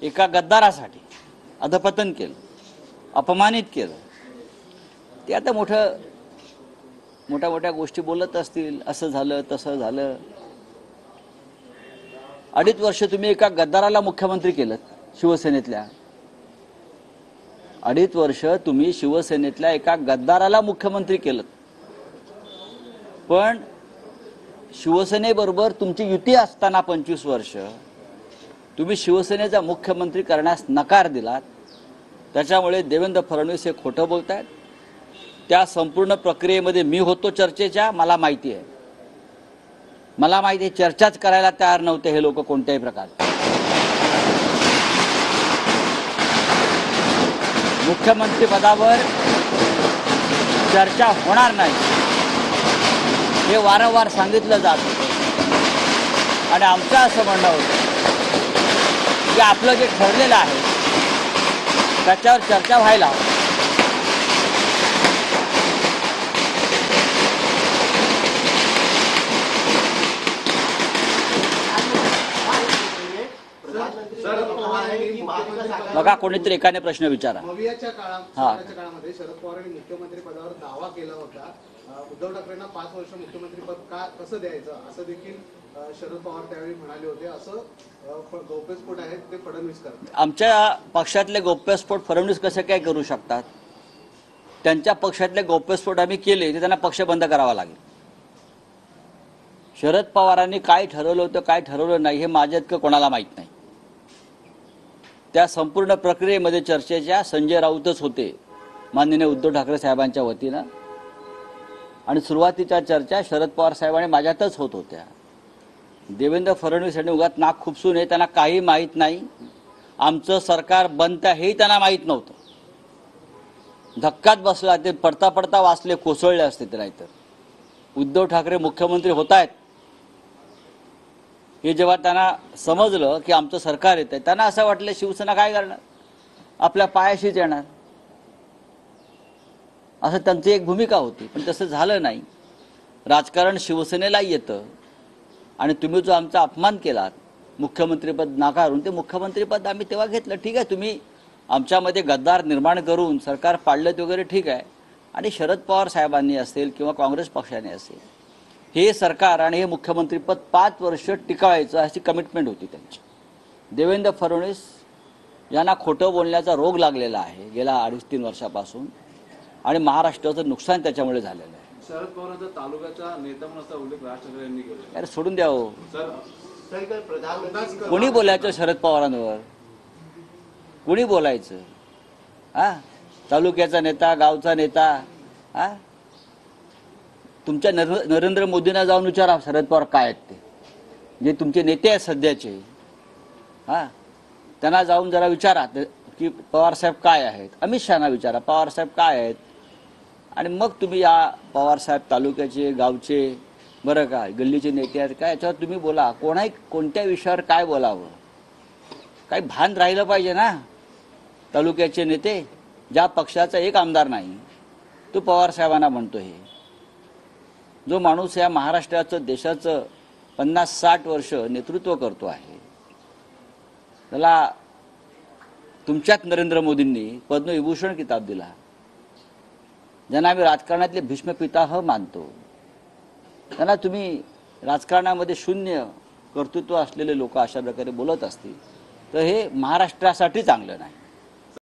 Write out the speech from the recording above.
एका गद्दारासाठी अधपतन केलं, अपमानित केलं, ते आता मोठ्या गोष्टी बोलत असतील, असं झालं तसं झालं. 2.5 वर्ष तुम्ही एका गद्दाराला मुख्यमंत्री केलं शिवसेनेतल्या. 2.5 वर्ष तुम्ही शिवसेनेतल्या एका गद्दाराला मुख्यमंत्री केलं. पण शिवसेनेबरोबर तुमची युती असताना 25 वर्ष तुम्ही शिवसेनेचा मुख्यमंत्री करण्यास नकार दिलात. त्याच्यामुळे देवेंद्र फडणवीस हे खोटं बोलतायत. त्या संपूर्ण प्रक्रियेमध्ये मी होतो चर्चेच्या, मला माहिती आहे. चर्चाच करायला तयार नव्हते हे लोक कोणत्याही प्रकारे. मुख्यमंत्री पदावर चर्चा होणार नाही हे वारंवार सांगितलं जात होतं. आणि आमचं असं म्हणणं होतं की आपलं जे ठरलेलं आहे त्याच्यावर चर्चा व्हायला हवी. बघा, कोणीतरी एकाने प्रश्न विचारा. मवियाच्या काळामध्ये शरद पवारांनी मुख्यमंत्री पदावर दावा केला होता. उद्धव ठाकरेंना 5 वर्ष मुख्यमंत्री पद कसं द्यायचं असं देखील शरद पवार त्यावेळी म्हणाले होते. असं गौप्यस्फोट आहेत ते फडणवीस करतात. आमच्या पक्षातले गौप्यस्फोट फडणवीस कसे काय करू शकतात? त्यांच्या पक्षातले गौप्यस्फोट आम्ही केले ते त्यांना पक्ष बंद करावा लागेल. शरद पवारांनी काय ठरवलं होतं काय ठरवलं नाही हे माझ्या इतकं कोणाला माहीत नाही. त्या संपूर्ण प्रक्रियेमध्ये चर्चेच्या संजय राऊतच होते माननीय उद्धव ठाकरे साहेबांच्या वतीनं. आणि सुरुवातीच्या चर्चा शरद पवार साहेबांनी माझ्यातच होत होत्या. देवेंद्र फडणवीस यांनी उगाच नाक खुपसून हे त्यांना काही माहीत नाही, आमचं सरकार बनतं हेही त्यांना माहीत नव्हतं. धक्काच बसला. ते पडता पडता वाचले, कोसळले असते ते. नाहीतर उद्धव ठाकरे मुख्यमंत्री होत आहेत हे जेव्हा त्यांना समजलं की आमचं सरकार येत आहे, त्यांना असं वाटलं शिवसेना काय करणार, आपल्या पायाशीच येणार, असं त्यांची एक भूमिका होती. पण तसं झालं नाही. राजकारण शिवसेनेला येतं आणि तुम्ही जो आमचा अपमान केलात मुख्यमंत्रीपद नाकारून, ते मुख्यमंत्रीपद आम्ही तेव्हा घेतलं. ठीक आहे, तुम्ही आमच्यामध्ये गद्दार निर्माण करून सरकार पाडलं वगैरे ठीक आहे. आणि शरद पवार साहेबांनी असेल किंवा काँग्रेस पक्षाने असेल, हे सरकार आणि हे मुख्यमंत्रीपद 5 वर्ष टिकवायचं अशी कमिटमेंट होती त्यांची. देवेंद्र फडणवीस यांना खोटं बोलण्याचा रोग लागलेला आहे गेल्या 2.5-3 वर्षापासून. आणि महाराष्ट्राचं नुकसान त्याच्यामुळे झालेलं आहे. शरद पवारांचा तालुक्याचा नेता म्हणून असा उल्लेख राज ठाकरे यांनी केला. अरे सोडून द्या हो. कोणी बोलायचं शरद पवारांवर? कोणी बोलायचं? तालुक्याचा नेता, गावचा नेता? तुमच्या नरेंद्र मोदींना जाऊन विचारा शरद पवार काय आहेत ते. जे तुमचे नेते आहेत सध्याचे, त्यांना जाऊन जरा विचारा की पवारसाहेब काय आहेत. अमित शहाना विचारा पवारसाहेब काय आहेत. आणि मग तुम्ही या पवारसाहेब तालुक्याचे, गावचे, बरं का, गल्लीचे नेते आहेत काय, याच्यावर तुम्ही बोला. कोणत्या विषयावर काय बोलावं, काही भान राहिलं पाहिजे ना. तालुक्याचे नेते, ज्या पक्षाचा एक आमदार नाही तो पवारसाहेबांना म्हणतो. हे जो माणूस या महाराष्ट्राचं, देशाचं 50-60 वर्ष नेतृत्व करतो आहे, त्याला तुमच्याच नरेंद्र मोदींनी पद्मविभूषण किताब दिला. ज्यांना आम्ही राजकारणातले भीष्म पितामह मानतो, त्यांना तुम्ही राजकारणामध्ये शून्य कर्तृत्व असलेले लोक अशा प्रकारे बोलत असतील तर हे महाराष्ट्रासाठी चांगलं नाही.